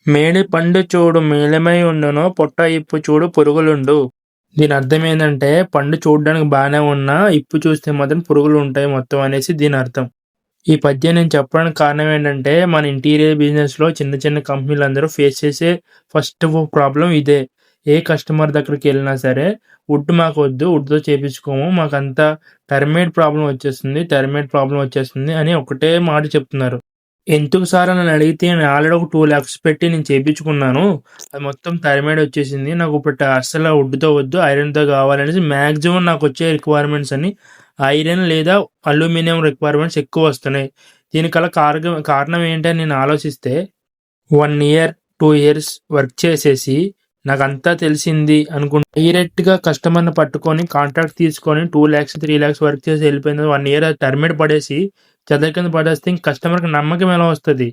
మేడి పండు చూడు మేలిమై ఉండును పొట్ట ఇప్పు చూడు పురుగులుండు. దీని అర్థం ఏందంటే పండు చూడడానికి బానే ఉన్నా ఇప్పు చూస్తే మాత్రం పురుగులు ఉంటాయి మొత్తం అనేసి దీని అర్థం. ఈ పద్యం నేను చెప్పడానికి కారణం ఏంటంటే మన ఇంటీరియర్ బిజినెస్‌లో చిన్న చిన్న కంపెనీలందరూ ఫేస్ చేసే ఫస్ట్ ప్రాబ్లమ్ ఇదే. ఏ కస్టమర్ దగ్గరికెళ్ళినా సరే వుడ్ మాకొద్దు, వుడ్‌తో చేపించుకోము. మాకంతా టెర్మైట్ ప్రాబ్లమ్ వచ్చేస్తుంది అని ఒకటే మాట చెప్తున్నారు. ఎందుకు సార్ అని అడిగితే నేను ఆల్రెడీ ఒక 2,00,000 పెట్టి నేను చేపించుకున్నాను. అది మొత్తం టర్మైడ్ వచ్చేసింది. నాకు ఇప్పుడు అస్సలు వుడ్‌తో వద్దు ఐరన్‌తో కావాలనేసి మాక్సిమం నాకొచ్చే రిక్వైర్మెంట్స్ అన్నీ ఐరన్ లేదా అల్యూమినియం రిక్వైర్మెంట్స్ ఎక్కువొస్తున్నాయి. దీనికల్ల కారణం ఏంటని నేను ఆలోచిస్తే 1 ఇయర్, 2 ఇయర్స్ వర్క్ చేసేసి నాకంతా తెలిసింది డైరెక్ట్‌గా కస్టమర్‌ని పట్టుకొని కాంట్రాక్ట్ తీసుకొని 2,00,000, 3,00,000 వర్క్ చేసి వెళ్ళిపోయిన 1 ఇయర్ అది టర్మైడ్ పడేసి చెదల కింద పడేస్తే ఇంక కస్టమర్‌కి నమ్మకం ఎలా వస్తది?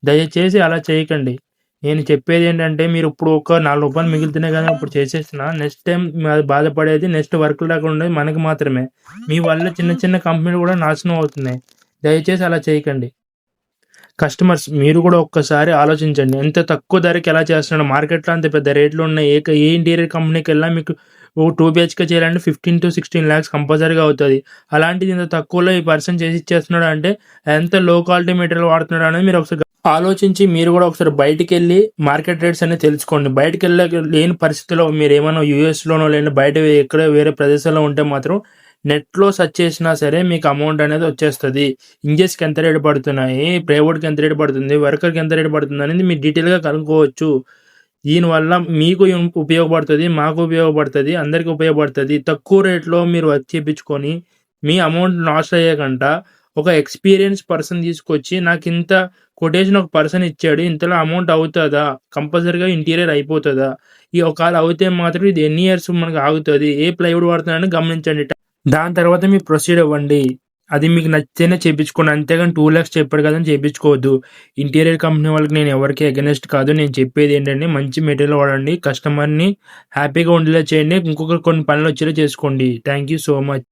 దయచేసి అలా చేయకండి. నేను చెప్పేదేంటంటే మీరు ఇప్పుడు ఒక రూ. 4 మిగులుతున్నాయి కదా! ఇప్పుడు చేసేసినా నెక్స్ట్ టైమ్ బాధపడేది నెక్స్ట్ వర్క్ లేకుండా ఉండేది మనకి మాత్రమే. మీ వల్ల చిన్న చిన్న కంపెనీలు కూడా నాశనం అవుతున్నాయి. దయచేసి అలా చేయకండి. కస్టమర్స్ మీరు కూడా ఒక్కసారి ఆలోచించండి. ఎంత తక్కువ ధరకి ఎలా చేస్తున్నాడు మార్కెట్‌లో అంత పెద్ద రేట్లు ఉన్నాయి. ఏ ఇంటీరియర్ కంపెనీకెళ్ళినా మీకు ఓ 2 బీహెచ్‌కే చేయాలంటే 15-16 లాక్స్ కంపల్సరీగా అవుతది. అలాంటిది ఇంత తక్కువలో ఈ పర్సన్ చేసి ఇచ్చేస్తున్నాడు అంటే ఎంత లో క్వాలిటీ మెటీరియల్ వాడుతున్నాడు అనేది మీరు ఒకసారి ఆలోచించి మీరు కూడా ఒకసారి బయటికెళ్ళి మార్కెట్ రేట్స్ అనేది తెలుసుకోండి. లేని పరిస్థితిలో మీరేమన్నా యూఎస్‌లోనో లేదంటే బయట ఎక్కడో వేరే ప్రదేశాల్లో ఉంటే మాత్రం నెట్‌లో సెర్చ్ చేసినా సరే మీకు అమౌంట్ అనేది వచ్చేస్తది. ఇంజెస్‌కి ఎంత రేట్ పడుతున్నాయి, ప్లైవుడ్‌కి ఎంత రేట్ పడుతుంది, వర్కర్‌కి ఎంత రేట్ పడుతుంది అనేది మీరు డీటెయిల్‌గా కనుక్కోవచ్చు. దీనివల్ల మీకు ఉపయోగపడుతది, మాకు ఉపయోగపడుతది, అందరికి ఉపయోగపడుతది. తక్కువ రేట్‌లో మీరు వర్క్ చేపించుకొని మీ అమౌంట్ లాస్ అయ్యకంట ఒక ఎక్స్‌పీరియన్స్ పర్సన్ తీసుకొచ్చి నాకింత కొటేషన్ ఒక పర్సన్ ఇచ్చాడు. ఇంతలో అమౌంట్ అవుతదా? కంపల్సరీగా ఇంటీరియర్ అయిపోతదా? ఈ ఒకవేళ అవుతే మాత్రం ఇది ఎన్ని ఇయర్స్ మనకు ఆగుతది? ఏ ప్లైవుడ్ వాడుతున్నారని గమనించండి. దాని తర్వాత మీరు ప్రొసీడ్ అవ్వండి. అది మీకు నచ్చితేనే చేపించుకోండి. అంతేగాని 2,00,000 చెప్పాడు కదా అని చేపించుకోవద్దు. ఇంటీరియర్ కంపెనీ వాళ్ళకి నేను ఎవరికీ అగైనెస్ట్ కాదు. నేను చెప్పేది ఏంటంటే మంచి మెటీరియల్ వాడండి. కస్టమర్‌ని హ్యాపీగా ఉండేలా చేయండి. ఇంకొక కొన్ని పనులు వచ్చేలా చేసుకోండి. Thank you so much.